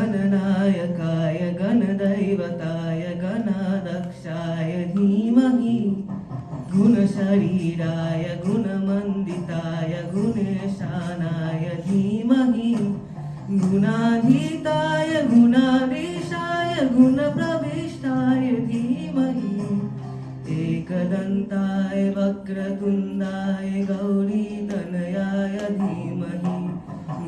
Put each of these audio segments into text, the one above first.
गणनायकाय गणदैवताय गणाध्यक्षाय धीमहि गुणशरीराय गुणमण्डिताय गुणेशानाय धीमहि गुणाधीताय गुणाधीशाय गुणप्रविष्टाय धीमहि एकदन्ताय वक्रतुण्डाय गौरीतनयाय धीमहि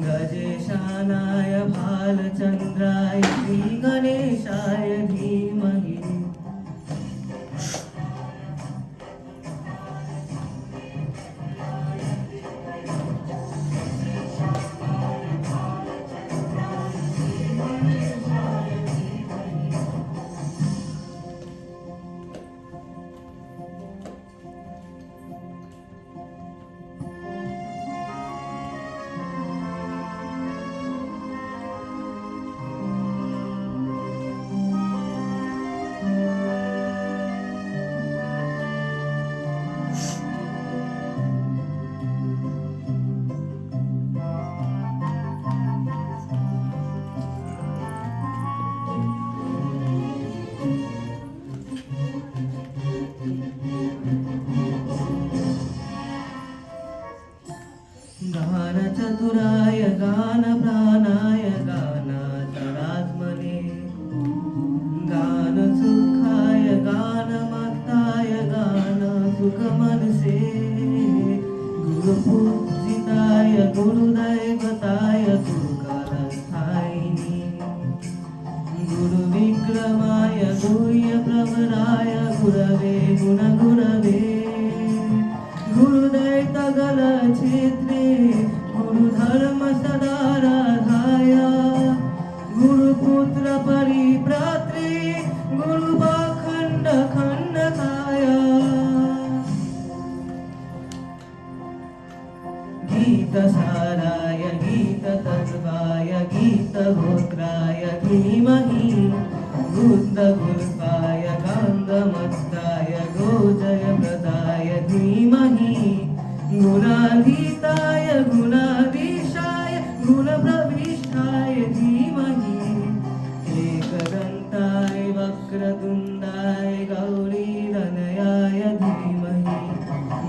गजेशानाय भालचन्द्राय श्रीगणेशाय धीमहि गानचतुराय गानप्राणाय गानान्तरात्मने गानसुखाय गानमत्ताय गानसुखमनसे गुरुपूजिताय गुरुदैवताय गुरुकालस्थायिने गुरुविक्रमाय गुह्यप्रवराय गुरवे गुणगुरवे गुरुदैतगलक्षेत्रे गुरुधर्म सदाराधाय गुरुपुत्र परिप्रात्रे गुरुपाखण्ड खण्डकाय गीतसाराय गीततत्त्वाय गीतगोत्राय धीमहि बुद्धगुल्फाय गान्धमत्ताय गोजयप्रदाय धीमहि गुणाधीताय गुणाधीशाय गुणप्रविष्टाय धीमहि एकदन्ताय वक्रतुण्डाय गौरीतनयाय धीमहि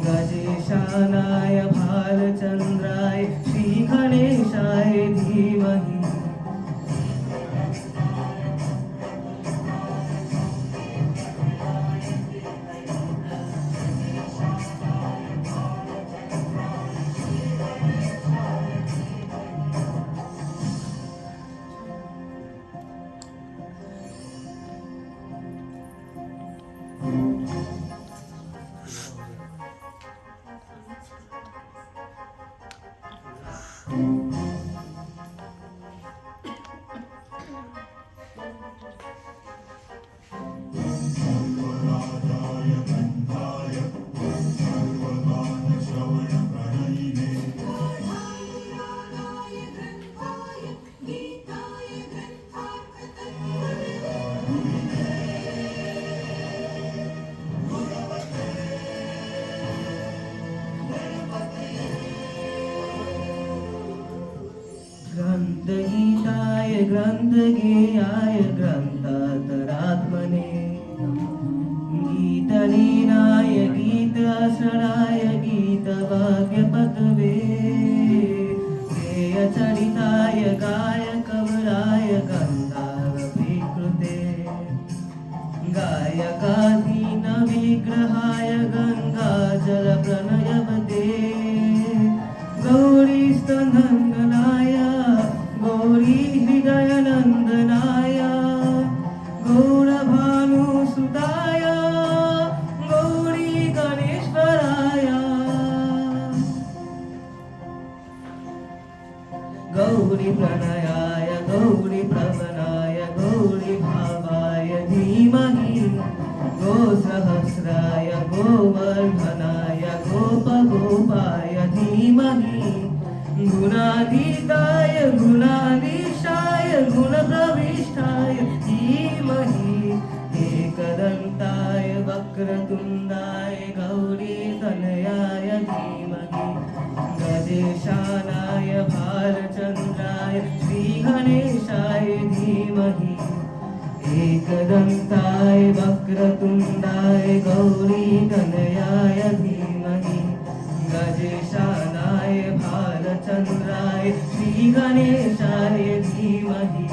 गजेशानाय भालचन्द्राय श्रीगणेशाय धीमहि ग्रन्थगीताय ग्रन्थगेयाय ग्रन्थान्तरात्मने गीतलीनाय गीताश्रयाय गीतभाग्यपतवे गेयचरिताय गायकवराय गन्धारविकृते गायकाधीनविग्रहाय गङ्गाजलप्रणयवते गौरीस्तनन्दनाय गौरी हृदयनन्दनाय गौरभानुसुताय गौरी गणेश्वराय गौरी प्रणयाय गौरी प्रवनाय गौरी भावाय धीमहि गोसहस्राय गोवर्धनाय गोपगोपाय वक्रतुण्डाय गौरीतनयाय धीमहि गजेशानाय भालचन्द्राय श्रीगणेशाय धीमहि एकदन्ताय वक्रतुण्डाय गौरीतनयाय धीमहि गजेशानाय भालचन्द्राय श्रीगणेशाय धीमहि